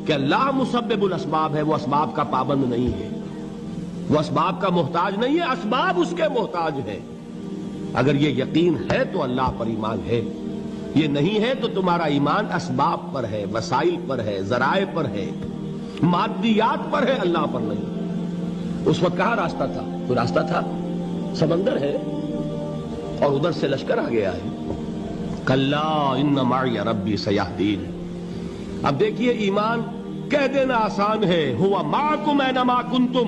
کہ اللہ مسبب الاسباب ہے، وہ اسباب کا پابند نہیں ہے، وہ اسباب کا محتاج نہیں ہے، اسباب اس کے محتاج ہے۔ اگر یہ یقین ہے تو اللہ پر ایمان ہے، یہ نہیں ہے تو تمہارا ایمان اسباب پر ہے، وسائل پر ہے، ذرائع پر ہے، مادیات پر ہے، اللہ پر نہیں۔ اس وقت کہاں راستہ تھا؟ کوئی راستہ تھا؟ سمندر ہے اور ادھر سے لشکر آ گیا ہے۔ کلا ان معی ربی سیہدین۔ اب دیکھیے ایمان کہہ دینا آسان ہے، ہوا معکم اینما کنتم،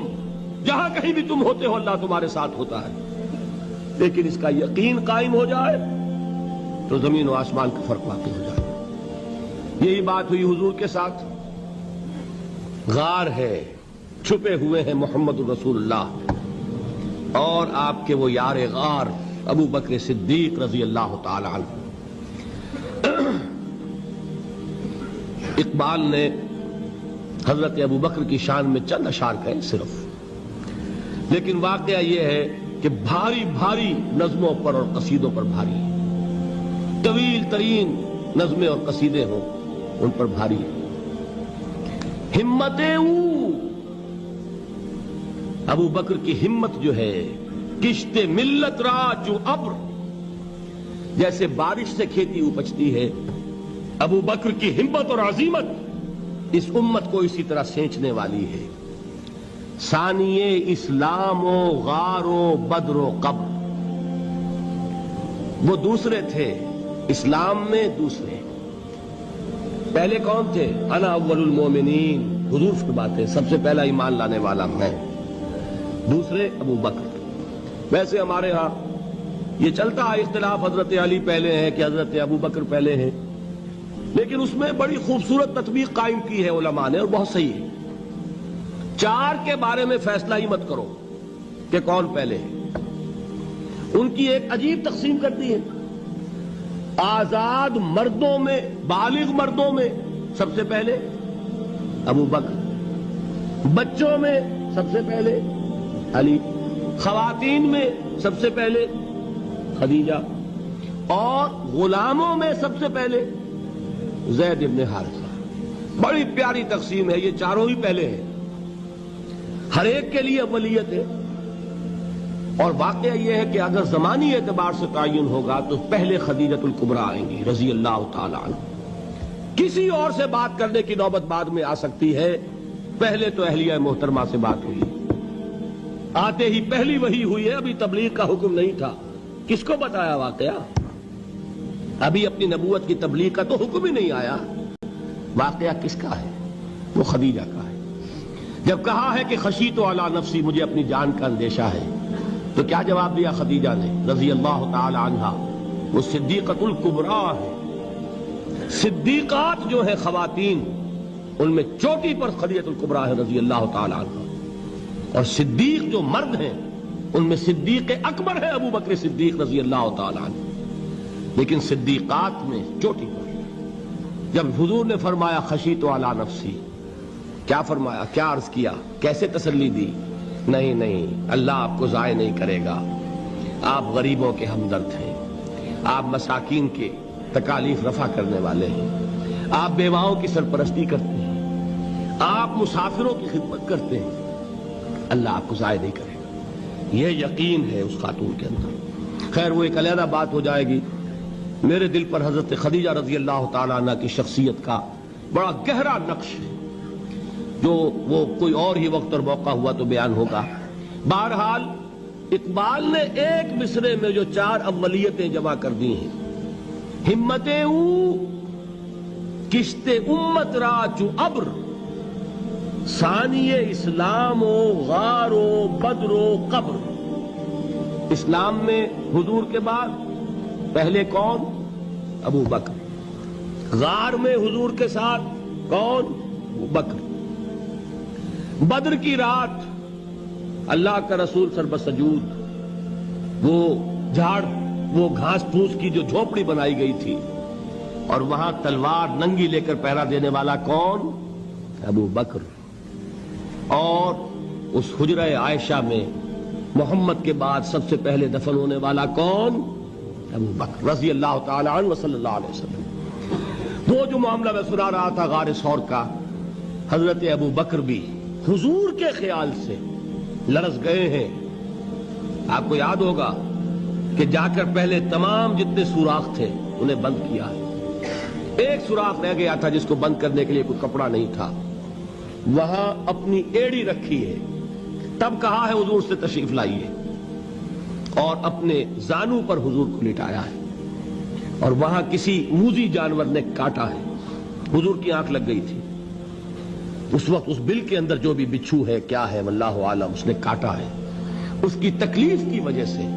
جہاں کہیں بھی تم ہوتے ہو اللہ تمہارے ساتھ ہوتا ہے، لیکن اس کا یقین قائم ہو جائے تو زمین و آسمان کا فرق واقع ہو جائے۔ یہی بات ہوئی حضور کے ساتھ۔ غار ہے، چھپے ہوئے ہیں محمد رسول اللہ اور آپ کے وہ یار غار ابو بکر صدیق رضی اللہ تعالی عنہ۔ اقبال نے حضرت ابو بکر کی شان میں چند اشعار کہے صرف، لیکن واقعہ یہ ہے کہ بھاری بھاری نظموں پر اور قصیدوں پر بھاری، طویل ترین نظمیں اور قصیدے ہوں ان پر بھاری۔ ہمتیں ابو بکر کی ہمت جو ہے، کشت ملت را جو ابر، جیسے بارش سے کھیتی اپجتی ہے، ابو بکر کی ہمت اور عزیمت اس امت کو اسی طرح سینچنے والی ہے۔ ثانیے اسلام و غار و بدر و قبر، وہ دوسرے تھے اسلام میں، دوسرے پہلے کون تھے؟ انا اول المومنین، حضور فرماتے ہیں سب سے پہلا ایمان لانے والا میں، دوسرے ابو بکر۔ ویسے ہمارے ہاں یہ چلتا ہے اختلاف، حضرت علی پہلے ہیں کہ حضرت ابو بکر پہلے ہیں، لیکن اس میں بڑی خوبصورت تطبیق قائم کی ہے علماء نے اور بہت صحیح ہے۔ چار کے بارے میں فیصلہ ہی مت کرو کہ کون پہلے ہے، ان کی ایک عجیب تقسیم کر دی ہے۔ آزاد مردوں میں، بالغ مردوں میں سب سے پہلے ابو بکر، بچوں میں سب سے پہلے علی، خواتین میں سب سے پہلے خدیجہ، اور غلاموں میں سب سے پہلے زید ابن حارثہ۔ بڑی پیاری تقسیم ہے، یہ چاروں ہی پہلے ہیں، ہر ایک کے لیے اولیت ہے۔ اور واقعہ یہ ہے کہ اگر زمانی اعتبار سے تعین ہوگا تو پہلے خدیجۃ الکبریٰ آئیں گی رضی اللہ تعالی عنہ، کسی اور سے بات کرنے کی نوبت بعد میں آ سکتی ہے، پہلے تو اہلیہ محترمہ سے بات ہوئی، آتے ہی پہلی وحی ہوئی ہے، ابھی تبلیغ کا حکم نہیں تھا۔ کس کو بتایا واقعہ؟ ابھی اپنی نبوت کی تبلیغ کا تو حکم ہی نہیں آیا۔ واقعہ کس کا ہے؟ وہ خدیجہ کا ہے۔ جب کہا ہے کہ خشیت علی نفسی، مجھے اپنی جان کا اندیشہ ہے، تو کیا جواب دیا خدیجہ نے رضی اللہ تعالی عنہا؟ وہ صدیقۃ الکبریٰ ہے۔ صدیقات جو ہے خواتین، ان میں چوٹی پر خدیجۃ الکبریٰ ہے رضی اللہ تعالی عنہا، اور صدیق جو مرد ہیں ان میں صدیق اکبر ہے ابو بکر صدیق رضی اللہ تعالی عنہ، لیکن صدیقات میں چوٹی پر۔ جب حضور نے فرمایا خشیت علی نفسی، کیا فرمایا، کیا عرض کیا، کیسے تسلی دی؟ نہیں نہیں، اللہ آپ کو ضائع نہیں کرے گا، آپ غریبوں کے ہمدرد ہیں، آپ مساکین کے تکالیف رفع کرنے والے ہیں، آپ بیواؤں کی سرپرستی کرتے ہیں، آپ مسافروں کی خدمت کرتے ہیں، اللہ آپ کو ضائع نہیں کرے گا۔ یہ یقین ہے اس خاتون کے اندر۔ خیر وہ ایک علیحدہ بات ہو جائے گی۔ میرے دل پر حضرت خدیجہ رضی اللہ تعالیٰ عنہ کی شخصیت کا بڑا گہرا نقش ہے، جو وہ کوئی اور ہی وقت اور موقع ہوا تو بیان ہوگا۔ بہرحال اقبال نے ایک مصرے میں جو چار اولیتیں جمع کر دی ہیں، ہمتیں کشت امت را چو ابر، ثانی اسلام و غار و بدر و قبر۔ اسلام میں حضور کے بعد پہلے کون؟ ابو بکر۔ غار میں حضور کے ساتھ کون؟ ابو بکر۔ بدر کی رات اللہ کا رسول سربسجود، وہ جھاڑ، وہ گھاس پھوس کی جو جھوپڑی بنائی گئی تھی، اور وہاں تلوار ننگی لے کر پہرا دینے والا کون؟ ابو بکر۔ اور اس حجرہ عائشہ میں محمد کے بعد سب سے پہلے دفن ہونے والا کون؟ ابو بکر رضی اللہ تعالی عنہ وصلی اللہ علیہ وسلم۔ وہ جو معاملہ میں سنا رہا تھا غار ثور کا، حضرت ابو بکر بھی حضور کے خیال سے لرز گئے ہیں. آپ کو یاد ہوگا کہ جا کر پہلے تمام جتنے سوراخ تھے انہیں بند کیا ہے. ایک سوراخ رہ گیا تھا جس کو بند کرنے کے لیے کوئی کپڑا نہیں تھا. وہاں اپنی ایڑی رکھی ہے. تب کہا ہے حضور سے تشریف لائیے, اور اپنے زانو پر حضور کو لٹایا ہے. اور وہاں کسی موذی جانور نے کاٹا ہے. حضور کی آنکھ لگ گئی تھی. اس وقت اس بل کے اندر جو بھی بچھو ہے کیا ہے واللہ عالم, اس نے کاٹا ہے. اس کی تکلیف کی وجہ سے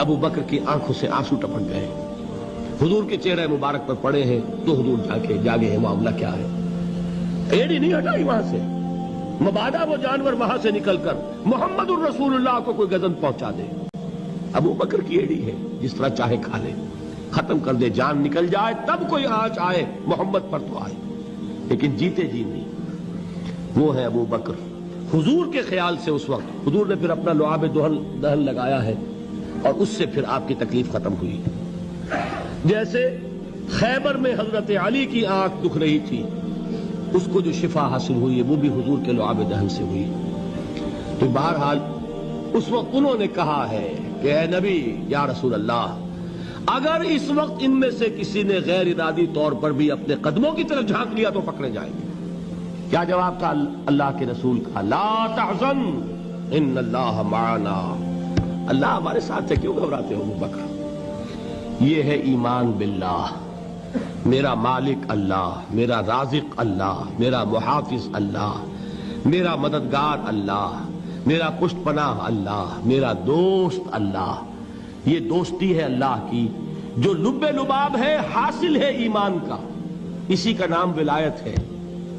ابو بکر کی آنکھوں سے آنسو ٹپک گئے. حضور کے چہرے مبارک پر پڑے ہیں تو حضور جاگے ہیں, معاملہ کیا ہے. ایڑی نہیں ہٹائی وہاں سے, مبادا وہ جانور وہاں سے نکل کر محمد الرسول اللہ کو کوئی گزن پہنچا دے. ابو بکر کی ایڑی ہے, جس طرح چاہے کھا لے, ختم کر دے, جان نکل جائے تب کوئی آنچ آئے, محمد پر تو آئے, لیکن جیتے جی نہیں. وہ ہے ابو بکر. حضور کے خیال سے اس وقت حضور نے پھر اپنا لعاب دہن لگایا ہے, اور اس سے پھر آپ کی تکلیف ختم ہوئی. جیسے خیبر میں حضرت علی کی آنکھ دکھ رہی تھی, اس کو جو شفا حاصل ہوئی ہے وہ بھی حضور کے لعاب دہن سے ہوئی. تو بہرحال اس وقت انہوں نے کہا ہے کہ اے نبی یا رسول اللہ, اگر اس وقت ان میں سے کسی نے غیر ارادی طور پر بھی اپنے قدموں کی طرف جھانک لیا تو پکڑے جائیں گے. کیا جواب تھا اللہ کے رسول کا؟ لا تحزن ان اللہ معنا. اللہ ہمارے ساتھ ہے, کیوں گھبراتے ہو ابو بکر. یہ ہے ایمان باللہ, میرا مالک اللہ, میرا رازق اللہ, میرا محافظ اللہ, میرا مددگار اللہ, میرا پشت پناہ اللہ, میرا دوست اللہ. یہ دوستی ہے اللہ کی جو لب لباب ہے, حاصل ہے ایمان کا. اسی کا نام ولایت ہے.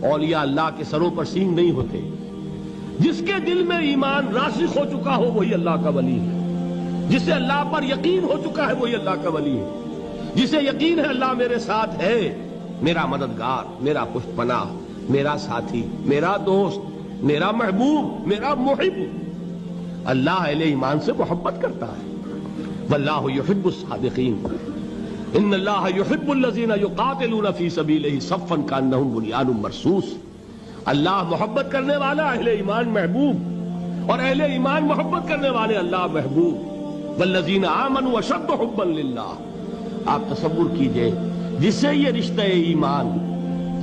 اولیاء اللہ کے سروں پر سینگ نہیں ہوتے. جس کے دل میں ایمان راسخ ہو چکا ہو وہی اللہ کا ولی ہے. جسے اللہ پر یقین ہو چکا ہے وہی اللہ کا ولی ہے. جسے یقین ہے اللہ میرے ساتھ ہے, میرا مددگار, میرا پشت پناہ, میرا ساتھی, میرا دوست, میرا محبوب, میرا محب. اللہ اہل ایمان سے محبت کرتا ہے. واللہ یحب الصادقین. ان اللہ یحب الذین یقاتلون فی سبیلہ صفا کانہم بنیان مرصوص. اللہ محبت کرنے والا, اہل ایمان محبوب, اور اہل ایمان محبت کرنے والے اللہ محبوب. والذین آمنوا اشد حبا للہ. آپ تصور کیجئے جسے یہ رشتہ ایمان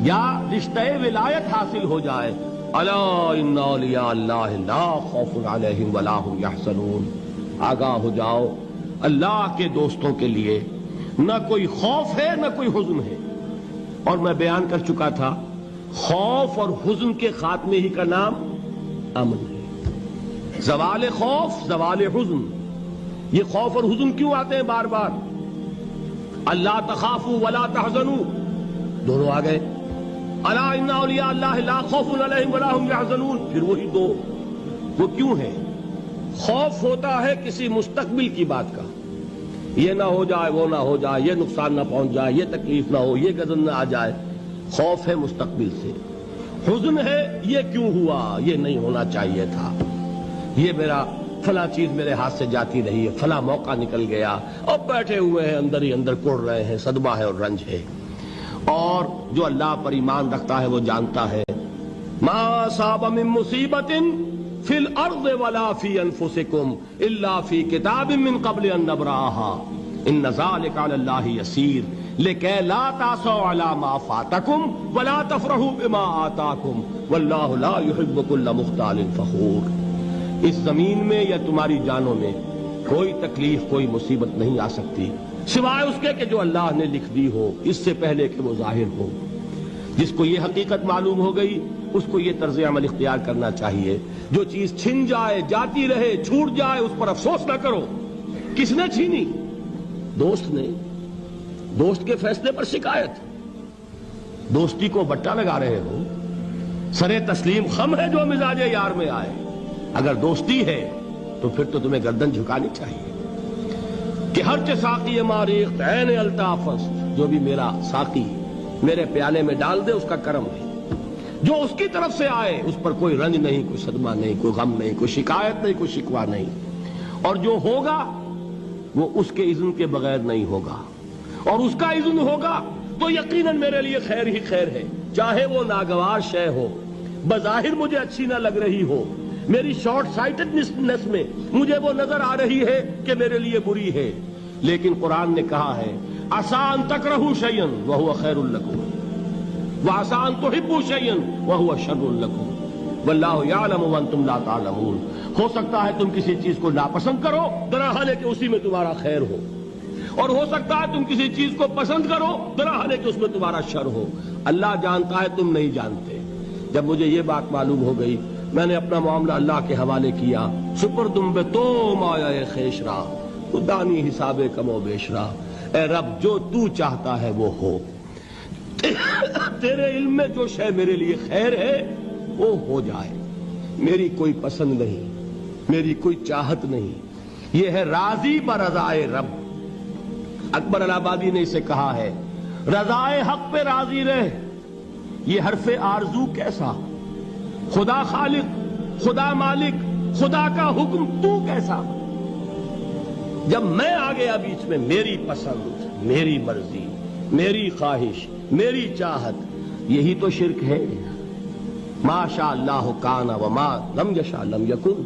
یا رشتہ ولایت حاصل ہو جائے, الا ان اولیاء اللہ لا خوف علیہم ولا هم یحزنون. آگاہ ہو جاؤ, اللہ کے دوستوں کے لیے نہ کوئی خوف ہے نہ کوئی حزن ہے. اور میں بیان کر چکا تھا, خوف اور حزن کے خاتمے ہی کا نام امن ہے. زوال خوف, زوال حزن. یہ خوف اور حزن کیوں آتے ہیں بار بار؟ اللہ تخافوا ولا تحزنوا, دونوں آ گئے. الا ان اولیاء اللہ لا خوف علیہم ولا هم یحزنون, پھر وہی دو. وہ کیوں ہے؟ خوف ہوتا ہے کسی مستقبل کی بات کا, یہ نہ ہو جائے, وہ نہ ہو جائے, یہ نقصان نہ پہنچ جائے, یہ تکلیف نہ ہو, یہ غضب نہ آ جائے. خوف ہے مستقبل سے. حزن ہے یہ کیوں ہوا, یہ نہیں ہونا چاہیے تھا, یہ میرا فلاں چیز میرے ہاتھ سے جاتی رہی ہے, فلاں موقع نکل گیا, اور بیٹھے ہوئے ہیں اندر ہی اندر کوڑ رہے ہیں, صدمہ ہے اور رنج ہے. اور جو اللہ پر ایمان رکھتا ہے وہ جانتا ہے ما اصاب من مصیبت فی الارض ولا فی انفسکم الا فی کتاب من قبل ان نبرأها ان ذلک علی اللہ یسیر لکی لا تعصوا علی ما فاتکم ولا تفرحوا بما آتاکم واللہ لا يحب كل مختال فخور. اس زمین میں یا تمہاری جانوں میں کوئی تکلیف, کوئی مصیبت نہیں آ سکتی سوائے اس کے کہ جو اللہ نے لکھ دی ہو, اس سے پہلے کہ وہ ظاہر ہو. جس کو یہ حقیقت معلوم ہو گئی اس کو یہ طرز عمل اختیار کرنا چاہیے. جو چیز چھن جائے, جاتی رہے, چھوٹ جائے, اس پر افسوس نہ کرو. کس نے چھینی؟ دوست نے. دوست کے فیصلے پر شکایت. دوستی کو بٹا لگا رہے ہو, سرے تسلیم خم ہے جو مزاج یار میں آئے. اگر دوستی ہے تو پھر تو تمہیں گردن جھکانی چاہیے کہ ہر چہ ساقی ماریخت عین الطافست, جو بھی میرا ساقی میرے پیالے میں ڈال دے اس کا کرم ہے. جو اس کی طرف سے آئے اس پر کوئی رنج نہیں, کوئی صدمہ نہیں, کوئی غم نہیں, کوئی شکایت نہیں, کوئی شکوہ نہیں. اور جو ہوگا وہ اس کے اذن کے بغیر نہیں ہوگا, اور اس کا اذن ہوگا تو یقیناً میرے لیے خیر ہی خیر ہے, چاہے وہ ناگوار شے ہو, بظاہر مجھے اچھی نہ لگ رہی ہو، میری شارٹ سائٹڈنس میں مجھے وہ نظر آ رہی ہے کہ میرے لیے بری ہے، لیکن قرآن نے کہا ہے عسیٰ ان تکرہوا شیئا وہو خیر لکم وعسیٰ ان تحبوا شیئا وہو شر لکم واللہ یعلم وانتم لا تعلمون۔ ہو سکتا ہے تم کسی چیز کو ناپسند کرو درحال کہ اسی میں تمہارا خیر ہو، اور ہو سکتا ہے تم کسی چیز کو پسند کرو درحال کہ اس میں تمہارا شر ہو۔ اللہ جانتا ہے، تم نہیں جانتے۔ جب مجھے یہ بات معلوم ہو گئی، میں نے اپنا معاملہ اللہ کے حوالے کیا۔ سپردم بے تو مایا خیش را تو دانی حساب کم و بیش را، اے رب جو تو چاہتا ہے وہ ہو، تیرے علم میں جو شے میرے لیے خیر ہے وہ ہو جائے، میری کوئی پسند نہیں، میری کوئی چاہت نہیں، یہ ہے راضی برضائے رب۔ اکبر الہٰبادی نے اسے کہا ہے رضائے حق پہ راضی رہ، یہ حرف آرزو کیسا، خدا خالق، خدا مالک، خدا کا حکم تو کیسا۔ جب میں آ گیا بیچ میں، میری پسند، میری مرضی، میری خواہش، میری چاہت، یہی تو شرک ہے۔ ما شاء اللہ کان وما لم یشاء لم یکن،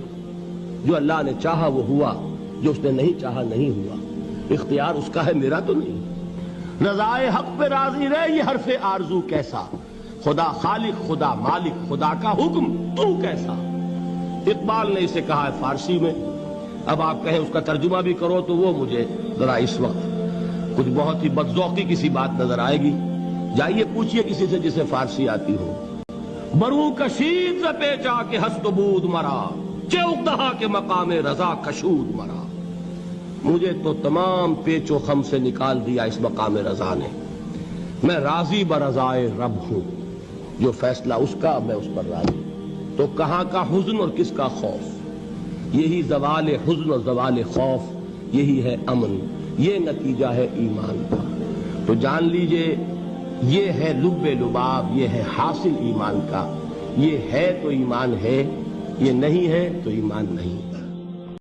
جو اللہ نے چاہا وہ ہوا، جو اس نے نہیں چاہا نہیں ہوا، اختیار اس کا ہے، میرا تو نہیں۔ رضائے حق پہ راضی رہ، یہ حرف آرزو کیسا، خدا خالق، خدا مالک، خدا کا حکم تو کیسا۔ اقبال نے اسے کہا ہے فارسی میں، اب آپ کہیں اس کا ترجمہ بھی کرو تو وہ مجھے ذرا اس وقت کچھ بہت ہی بدذوقی کسی بات نظر آئے گی۔ جائیے پوچھئے کسی سے جسے فارسی آتی ہو۔ برو کشید ز پیچا کے ہست بود مرا، چے اقدہا کے مقام رضا کشود مرا۔ مجھے تو تمام پیچ و خم سے نکال دیا اس مقام رضا نے، میں راضی برضائے رب ہوں، جو فیصلہ اس کا میں اس پر راضی۔ تو کہاں کا حزن اور کس کا خوف، یہی زوال حزن اور زوال خوف، یہی ہے امن، یہ نتیجہ ہے ایمان کا۔ تو جان لیجئے یہ ہے لب لباب، یہ ہے حاصل ایمان کا، یہ ہے تو ایمان ہے، یہ نہیں ہے تو ایمان نہیں۔